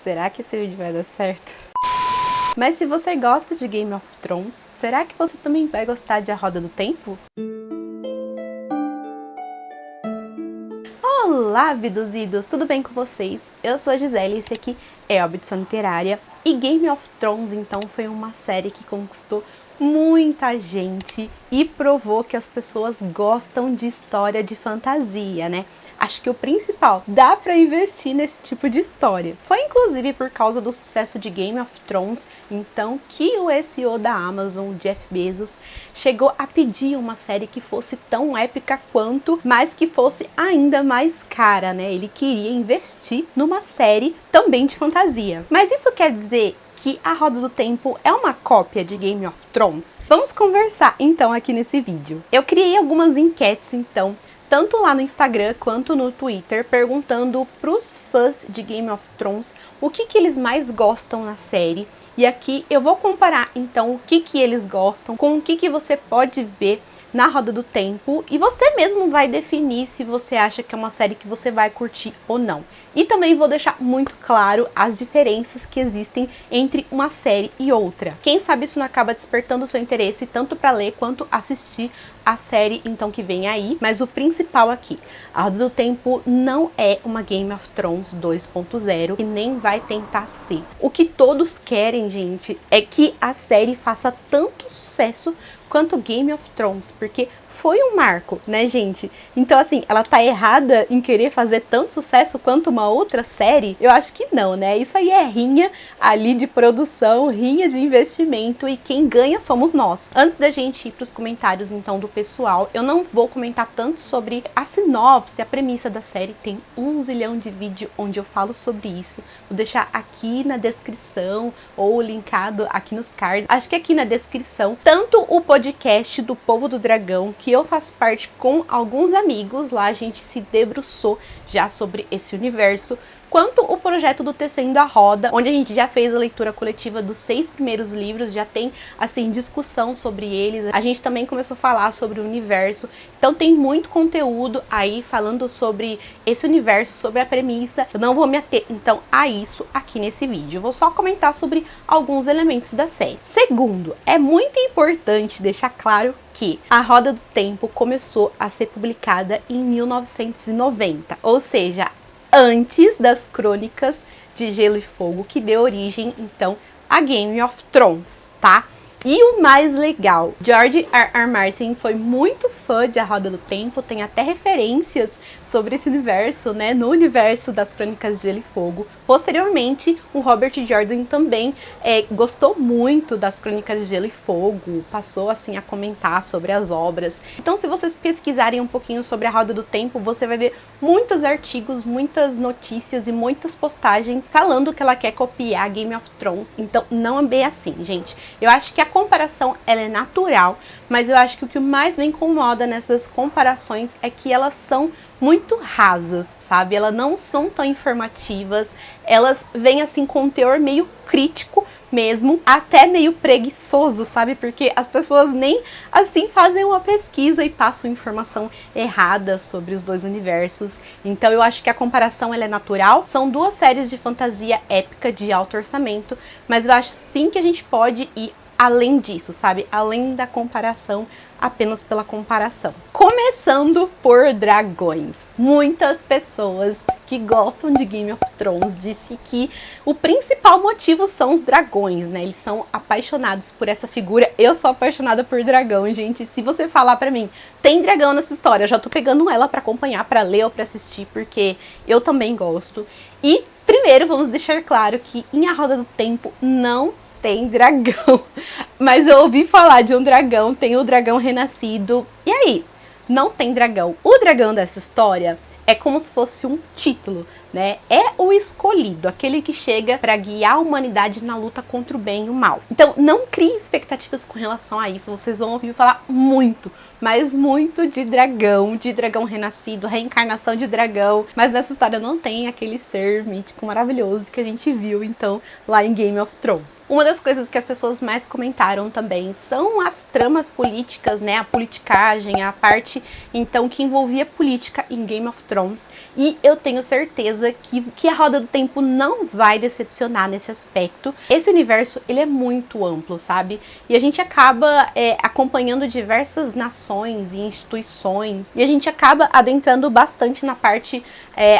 Será que esse vídeo vai dar certo? Mas se você gosta de Game of Thrones, será que você também vai gostar de A Roda do Tempo? Olá, abduzidos! Tudo bem com vocês? Eu sou a Gisele e esse aqui é Abdução Literária. E Game of Thrones, então, foi uma série que conquistou muita gente e provou que as pessoas gostam de história de fantasia, né? Acho que o principal, dá pra investir nesse tipo de história. Foi inclusive por causa do sucesso de Game of Thrones, então, que o CEO da Amazon, Jeff Bezos, chegou a pedir uma série que fosse tão épica quanto, mas que fosse ainda mais cara, né? Ele queria investir numa série também de fantasia. Mas isso quer dizer que A Roda do Tempo é uma cópia de Game of Thrones? Vamos conversar então aqui nesse vídeo. Eu criei algumas enquetes então, tanto lá no Instagram quanto no Twitter, perguntando pros fãs de Game of Thrones o que eles mais gostam na série. E aqui eu vou comparar então o que eles gostam com o que você pode ver na Roda do Tempo, e você mesmo vai definir se você acha que é uma série que você vai curtir ou não. E também vou deixar muito claro as diferenças que existem entre uma série e outra. Quem sabe isso não acaba despertando o seu interesse tanto para ler quanto assistir a série então que vem aí. Mas o principal aqui, A Roda do Tempo não é uma Game of Thrones 2.0 e nem vai tentar ser. O que todos querem, gente, é que a série faça tanto sucesso quanto Game of Thrones, porque foi um marco, né, gente? Então, assim, ela tá errada em querer fazer tanto sucesso quanto uma outra série? Eu acho que não, né? Isso aí é rinha ali de produção, rinha de investimento, e quem ganha somos nós. Antes da gente ir pros comentários, então, do pessoal, eu não vou comentar tanto sobre a sinopse, a premissa da série. Tem 1 zilhão de vídeo onde eu falo sobre isso. Vou deixar aqui na descrição ou linkado aqui nos cards. Acho que aqui na descrição, tanto o podcast do Povo do Dragão, que eu faço parte com alguns amigos, lá a gente se debruçou já sobre esse universo, quanto o projeto do Tecendo a Roda, onde a gente já fez a leitura coletiva dos 6 primeiros livros, já tem, assim, discussão sobre eles. A gente também começou a falar sobre o universo, então tem muito conteúdo aí falando sobre esse universo, sobre a premissa. Eu não vou me ater, então, a isso aqui nesse vídeo. Eu vou só comentar sobre alguns elementos da série. Segundo, é muito importante deixar claro que A Roda do Tempo começou a ser publicada em 1990, ou seja, antes das Crônicas de Gelo e Fogo, que deu origem, então, a Game of Thrones, tá? E o mais legal, George R.R. Martin foi muito fã de A Roda do Tempo, tem até referências sobre esse universo, né, no universo das Crônicas de Gelo e Fogo. Posteriormente, o Robert Jordan também gostou muito das Crônicas de Gelo e Fogo, passou assim a comentar sobre as obras. Então, se vocês pesquisarem um pouquinho sobre A Roda do Tempo, você vai ver muitos artigos, muitas notícias e muitas postagens falando que ela quer copiar Game of Thrones. Então, não é bem assim, gente. Eu acho que a comparação ela é natural, mas eu acho que o que mais me incomoda nessas comparações é que elas são muito rasas, sabe? Elas não são tão informativas, elas vêm assim com um teor meio crítico mesmo, até meio preguiçoso, sabe? Porque as pessoas nem assim fazem uma pesquisa e passam informação errada sobre os dois universos. Então eu acho que a comparação ela é natural. São duas séries de fantasia épica de alto orçamento, mas eu acho sim que a gente pode ir além disso, sabe? Além da comparação, apenas pela comparação. Começando por dragões. Muitas pessoas que gostam de Game of Thrones disse que o principal motivo são os dragões, né? Eles são apaixonados por essa figura. Eu sou apaixonada por dragão, gente. Se você falar pra mim, tem dragão nessa história, eu já tô pegando ela pra acompanhar, pra ler ou pra assistir, porque eu também gosto. E primeiro vamos deixar claro que em A Roda do Tempo não tem dragão, mas eu ouvi falar de um dragão, tem o dragão renascido. E aí, não tem dragão. O dragão dessa história é como se fosse um título, né? É o escolhido, aquele que chega para guiar a humanidade na luta contra o bem e o mal. Então, não crie expectativas com relação a isso. Vocês vão ouvir falar muito, mas muito de dragão renascido, reencarnação de dragão. Mas nessa história não tem aquele ser mítico maravilhoso que a gente viu, então, lá em Game of Thrones. Uma das coisas que as pessoas mais comentaram também são as tramas políticas, né? A politicagem, a parte, então, que envolvia política em Game of Thrones. E eu tenho certeza certeza que a Roda do Tempo não vai decepcionar nesse aspecto. Esse universo, ele é muito amplo, sabe? E a gente acaba acompanhando diversas nações e instituições, e a gente acaba adentrando bastante na parte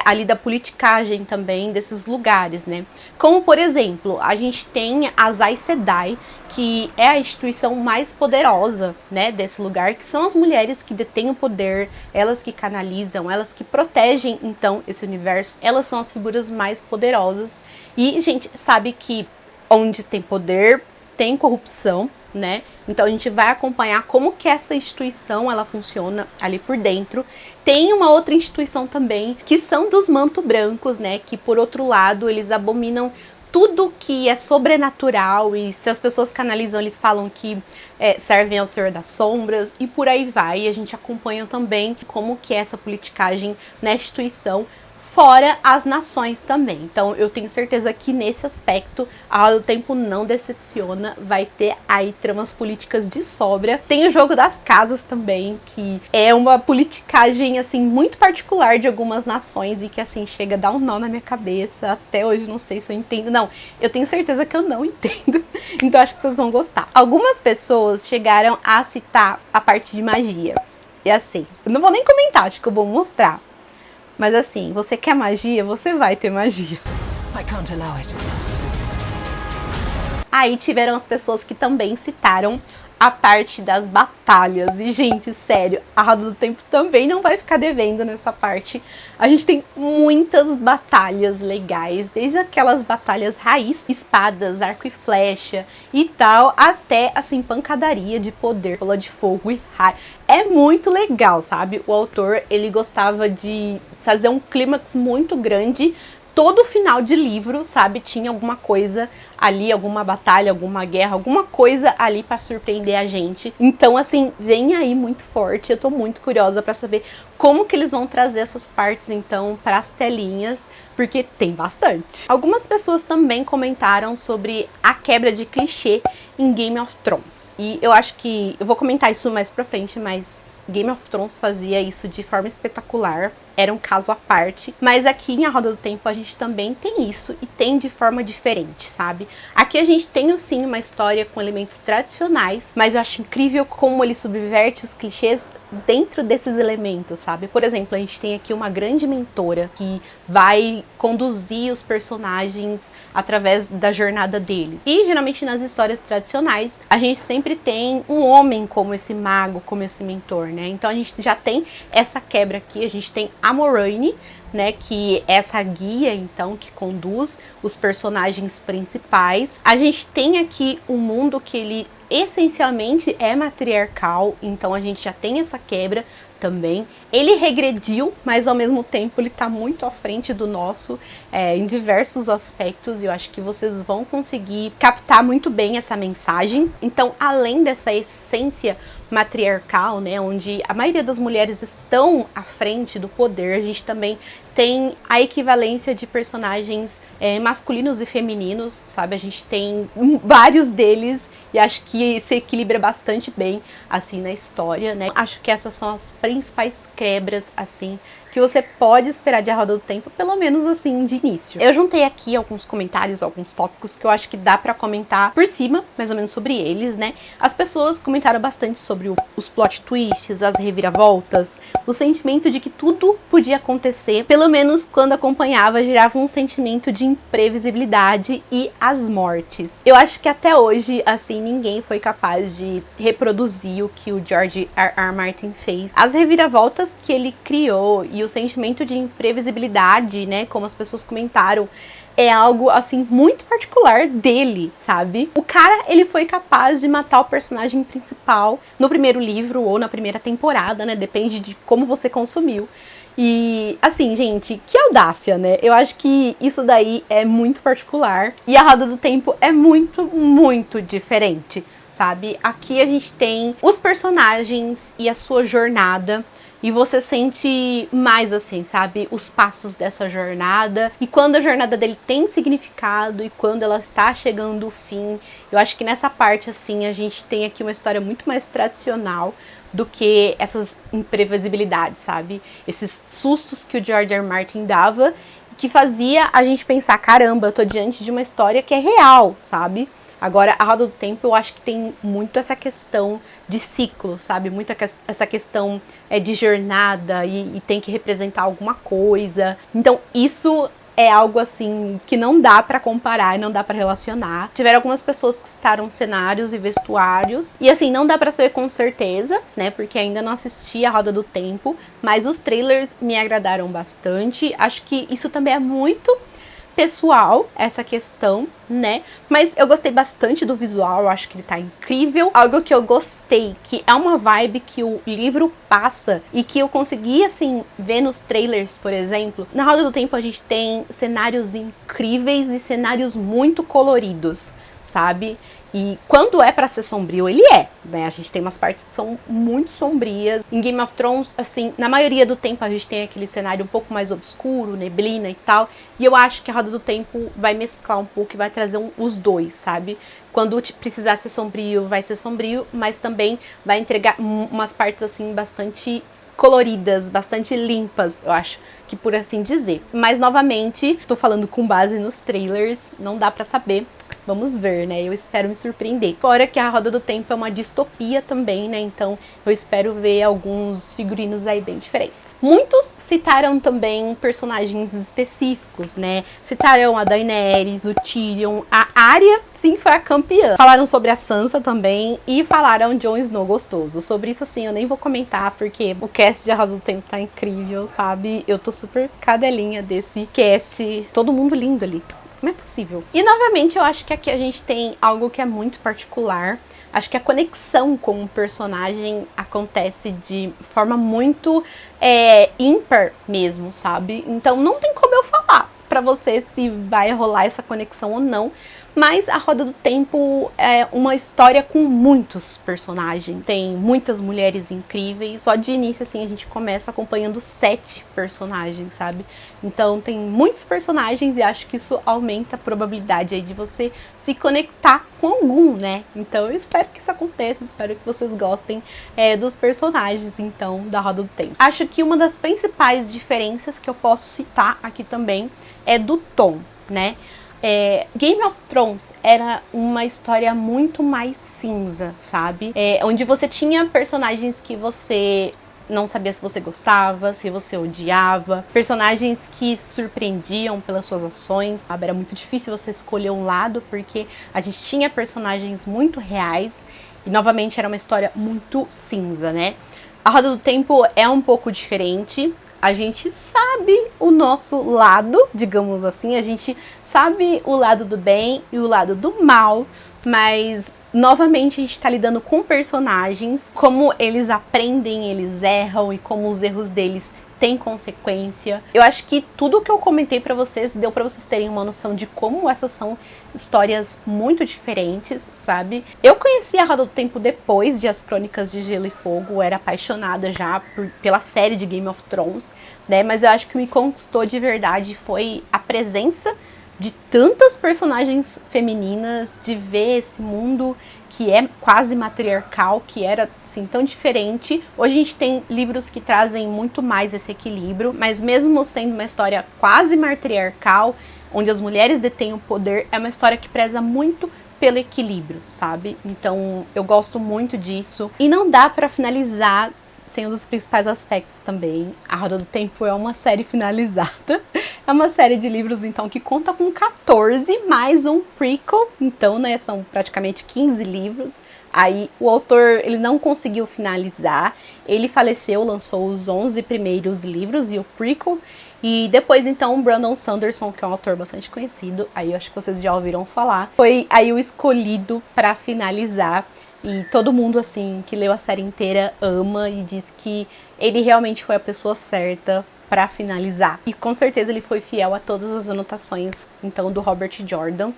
ali da politicagem também desses lugares, né? Como, por exemplo, a gente tem as Aes Sedai, que é a instituição mais poderosa, né, desse lugar, que são as mulheres que detêm o poder, elas que canalizam, elas que protegem, então, esse universo. Elas são as figuras mais poderosas. E a gente sabe que onde tem poder, tem corrupção, né? Então a gente vai acompanhar como que essa instituição ela funciona ali por dentro. Tem uma outra instituição também, que são dos manto brancos, né? Que por outro lado, eles abominam tudo que é sobrenatural, e se as pessoas canalizam, eles falam que servem ao Senhor das Sombras, e por aí vai. E a gente acompanha também como que é essa politicagem na instituição, fora as nações também. Então eu tenho certeza que nesse aspecto a Roda do Tempo não decepciona, vai ter aí tramas políticas de sobra. Tem o jogo das casas também, que é uma politicagem assim muito particular de algumas nações e que assim chega a dar um nó na minha cabeça. Até hoje não sei se eu entendo. Não, eu tenho certeza que eu não entendo. Então acho que vocês vão gostar. Algumas pessoas chegaram a citar a parte de magia. E assim, eu não vou nem comentar, acho que eu vou mostrar. Mas assim, você quer magia, você vai ter magia. I can't allow it. Aí tiveram as pessoas que também citaram a parte das batalhas. E, gente, sério, a Roda do Tempo também não vai ficar devendo nessa parte. A gente tem muitas batalhas legais, desde aquelas batalhas raiz, espadas, arco e flecha e tal, até, assim, pancadaria de poder, bola de fogo e raio. É muito legal, sabe? O autor, ele gostava de fazer um clímax muito grande. Todo final de livro, sabe, tinha alguma coisa ali, alguma batalha, alguma guerra, alguma coisa ali pra surpreender a gente. Então, assim, vem aí muito forte. Eu tô muito curiosa pra saber como que eles vão trazer essas partes, então, pras telinhas, porque tem bastante. Algumas pessoas também comentaram sobre a quebra de clichê em Game of Thrones. E eu acho que... eu vou comentar isso mais pra frente, mas Game of Thrones fazia isso de forma espetacular. Era um caso à parte, mas aqui em A Roda do Tempo a gente também tem isso, e tem de forma diferente, sabe? Aqui a gente tem sim uma história com elementos tradicionais, mas eu acho incrível como ele subverte os clichês dentro desses elementos, sabe? Por exemplo, a gente tem aqui uma grande mentora que vai conduzir os personagens através da jornada deles. E geralmente nas histórias tradicionais, a gente sempre tem um homem como esse mago, como esse mentor, né? Então a gente já tem essa quebra aqui, a gente tem a Moiraine, né, que é essa guia, então, que conduz os personagens principais. A gente tem aqui um mundo que ele essencialmente é matriarcal, então a gente já tem essa quebra também. Ele regrediu, mas ao mesmo tempo ele tá muito à frente do nosso em diversos aspectos, e eu acho que vocês vão conseguir captar muito bem essa mensagem. Então, além dessa essência matriarcal, né, onde a maioria das mulheres estão à frente do poder, a gente também tem a equivalência de personagens masculinos e femininos, sabe? A gente tem vários deles, e acho que se equilibra bastante bem, assim, na história, né? Acho que essas são as principais quebras, assim, que você pode esperar de A Roda do Tempo, pelo menos assim, de início. Eu juntei aqui alguns comentários, alguns tópicos que eu acho que dá pra comentar por cima, mais ou menos sobre eles, né? As pessoas comentaram bastante sobre os plot twists, as reviravoltas, o sentimento de que tudo podia acontecer, pelo menos quando acompanhava, gerava um sentimento de imprevisibilidade e as mortes. Eu acho que até hoje, assim, ninguém foi capaz de reproduzir o que o George R.R. Martin fez. As reviravoltas que ele criou e o sentimento de imprevisibilidade, né, como as pessoas comentaram, é algo, assim, muito particular dele, sabe? O cara, ele foi capaz de matar o personagem principal no primeiro livro ou na primeira temporada, né, depende de como você consumiu. E, assim, gente, que audácia, né? Eu acho que isso daí é muito particular, e A Roda do Tempo é muito, muito diferente, sabe? Aqui a gente tem os personagens e a sua jornada, e você sente mais, assim, sabe, os passos dessa jornada, e quando a jornada dele tem significado e quando ela está chegando ao fim. Eu acho que nessa parte, assim, a gente tem aqui uma história muito mais tradicional do que essas imprevisibilidades, sabe? Esses sustos que o George R. R. Martin dava, que fazia a gente pensar, caramba, eu tô diante de uma história que é real, sabe? Agora, a Roda do Tempo, eu acho que tem muito essa questão de ciclo, sabe? Muito essa questão de jornada e tem que representar alguma coisa. Então, isso é algo assim que não dá pra comparar, não dá pra relacionar. Tiveram algumas pessoas que citaram cenários e vestuários e assim, não dá pra saber com certeza, né, porque ainda não assisti a Roda do Tempo, mas os trailers me agradaram bastante. Acho que isso também é muito pessoal, essa questão, né? Mas eu gostei bastante do visual, eu acho que ele tá incrível. Algo que eu gostei, que é uma vibe que o livro passa e que eu consegui, assim, ver nos trailers, por exemplo. Na Roda do Tempo a gente tem cenários incríveis e cenários muito coloridos, sabe? E quando é pra ser sombrio, ele é, né? A gente tem umas partes que são muito sombrias. Em Game of Thrones, assim, na maioria do tempo a gente tem aquele cenário um pouco mais obscuro, neblina e tal. E eu acho que a Roda do Tempo vai mesclar um pouco e vai trazer os dois, sabe? Quando precisar ser sombrio, vai ser sombrio, mas também vai entregar umas partes, assim, bastante coloridas, bastante limpas, eu acho, que por assim dizer. Mas, novamente, estou falando com base nos trailers, não dá pra saber. Vamos ver, né? Eu espero me surpreender. Fora que a Roda do Tempo é uma distopia também, né? Então eu espero ver alguns figurinos aí bem diferentes. Muitos citaram também personagens específicos, né? Citaram a Daenerys, o Tyrion, a Arya, sim, foi a campeã. Falaram sobre a Sansa também e falaram de Jon Snow gostoso. Sobre isso, assim, eu nem vou comentar, porque o cast de A Roda do Tempo tá incrível, sabe? Eu tô super cadelinha desse cast. Todo mundo lindo ali. Como é possível? E novamente eu acho que aqui a gente tem algo que é muito particular. Acho que a conexão com o personagem acontece de forma muito ímpar mesmo, sabe? Então não tem como eu falar pra você se vai rolar essa conexão ou não. Mas A Roda do Tempo é uma história com muitos personagens. Tem muitas mulheres incríveis. Só de início, assim, a gente começa acompanhando 7 personagens, sabe? Então tem muitos personagens e acho que isso aumenta a probabilidade aí de você se conectar com algum, né? Então eu espero que isso aconteça, espero que vocês gostem dos personagens, então, da Roda do Tempo. Acho que uma das principais diferenças que eu posso citar aqui também é do tom, né? Game of Thrones era uma história muito mais cinza, sabe? Onde você tinha personagens que você não sabia se você gostava, se você odiava, personagens que surpreendiam pelas suas ações, sabe? Era muito difícil você escolher um lado, porque a gente tinha personagens muito reais e, novamente, era uma história muito cinza, né? A Roda do Tempo é um pouco diferente. A gente sabe o nosso lado, digamos assim, a gente sabe o lado do bem e o lado do mal, mas novamente a gente está lidando com personagens, como eles aprendem, eles erram e como os erros deles têm consequência. Eu acho que tudo que eu comentei pra vocês deu pra vocês terem uma noção de como essas são histórias muito diferentes, sabe? Eu conheci a Roda do Tempo depois de As Crônicas de Gelo e Fogo, eu era apaixonada já pela série de Game of Thrones, né? Mas eu acho que me conquistou de verdade foi a presença de tantas personagens femininas, de ver esse mundo que é quase matriarcal, que era assim tão diferente. Hoje a gente tem livros que trazem muito mais esse equilíbrio, mas mesmo sendo uma história quase matriarcal, onde as mulheres detêm o poder, é uma história que preza muito pelo equilíbrio, sabe? Então eu gosto muito disso. E não dá pra finalizar sem um dos principais aspectos também. A Roda do Tempo é uma série finalizada. É uma série de livros, então, que conta com 14 mais um prequel. Então, né, são praticamente 15 livros. Aí, o autor, ele não conseguiu finalizar. Ele faleceu, lançou os 11 primeiros livros e o prequel. E depois, então, o Brandon Sanderson, que é um autor bastante conhecido, aí eu acho que vocês já ouviram falar, foi aí o escolhido para finalizar. E todo mundo, assim, que leu a série inteira ama e diz que ele realmente foi a pessoa certa pra finalizar. E com certeza ele foi fiel a todas as anotações, então, do Robert Jordan.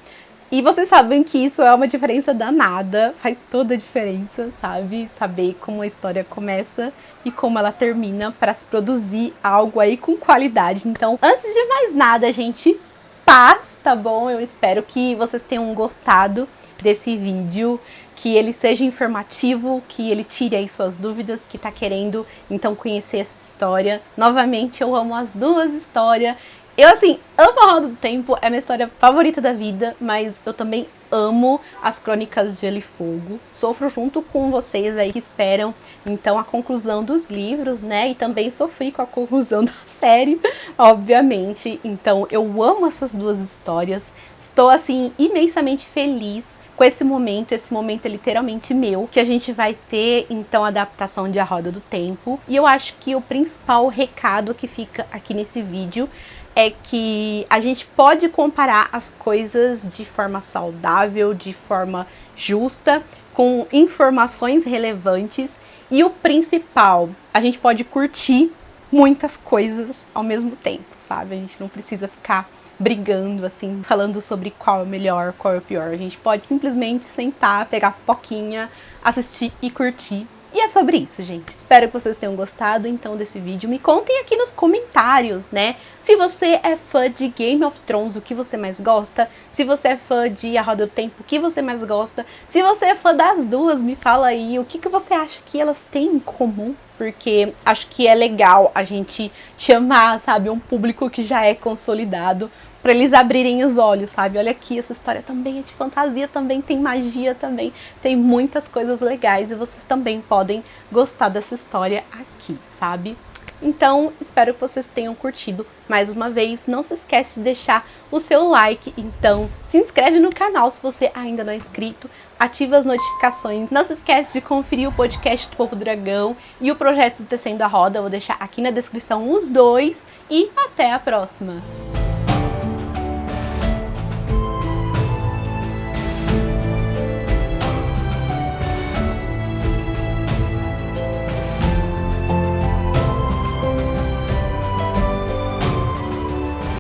E vocês sabem que isso é uma diferença danada, faz toda a diferença, sabe? Saber como a história começa e como ela termina para se produzir algo aí com qualidade. Então, antes de mais nada, gente, paz, tá bom? Eu espero que vocês tenham gostado desse vídeo, que ele seja informativo, que ele tire aí suas dúvidas, que tá querendo então conhecer essa história. Novamente, eu amo as duas histórias Eu, assim, amo a Roda do Tempo, é minha história favorita da vida, mas eu também amo as Crônicas de Gelo e Fogo. Sofro junto com vocês aí que esperam, então, a conclusão dos livros, né? E também sofri com a conclusão da série, obviamente. Então, eu amo essas duas histórias. Estou, assim, imensamente feliz com esse momento é literalmente meu, que a gente vai ter, então, a adaptação de A Roda do Tempo. E eu acho que o principal recado que fica aqui nesse vídeo é que a gente pode comparar as coisas de forma saudável, de forma justa, com informações relevantes. E o principal, a gente pode curtir muitas coisas ao mesmo tempo, sabe? A gente não precisa ficar brigando, assim, falando sobre qual é o melhor, qual é o pior. A gente pode simplesmente sentar, pegar pipoquinha, assistir e curtir. E é sobre isso, gente. Espero que vocês tenham gostado, então, desse vídeo. Me contem aqui nos comentários, né? Se você é fã de Game of Thrones, o que você mais gosta? Se você é fã de A Roda do Tempo, o que você mais gosta? Se você é fã das duas, me fala aí o que você acha que elas têm em comum. Porque acho que é legal a gente chamar, sabe, um público que já é consolidado, para eles abrirem os olhos, sabe? Olha aqui, essa história também é de fantasia, também tem magia, também tem muitas coisas legais e vocês também podem gostar dessa história aqui, sabe? Então, espero que vocês tenham curtido. Mais uma vez, não se esquece de deixar o seu like. Então, se inscreve no canal se você ainda não é inscrito. Ativa as notificações. Não se esquece de conferir o podcast do Povo Dragão e o projeto do Tecendo a Roda. Eu vou deixar aqui na descrição os dois. E até a próxima!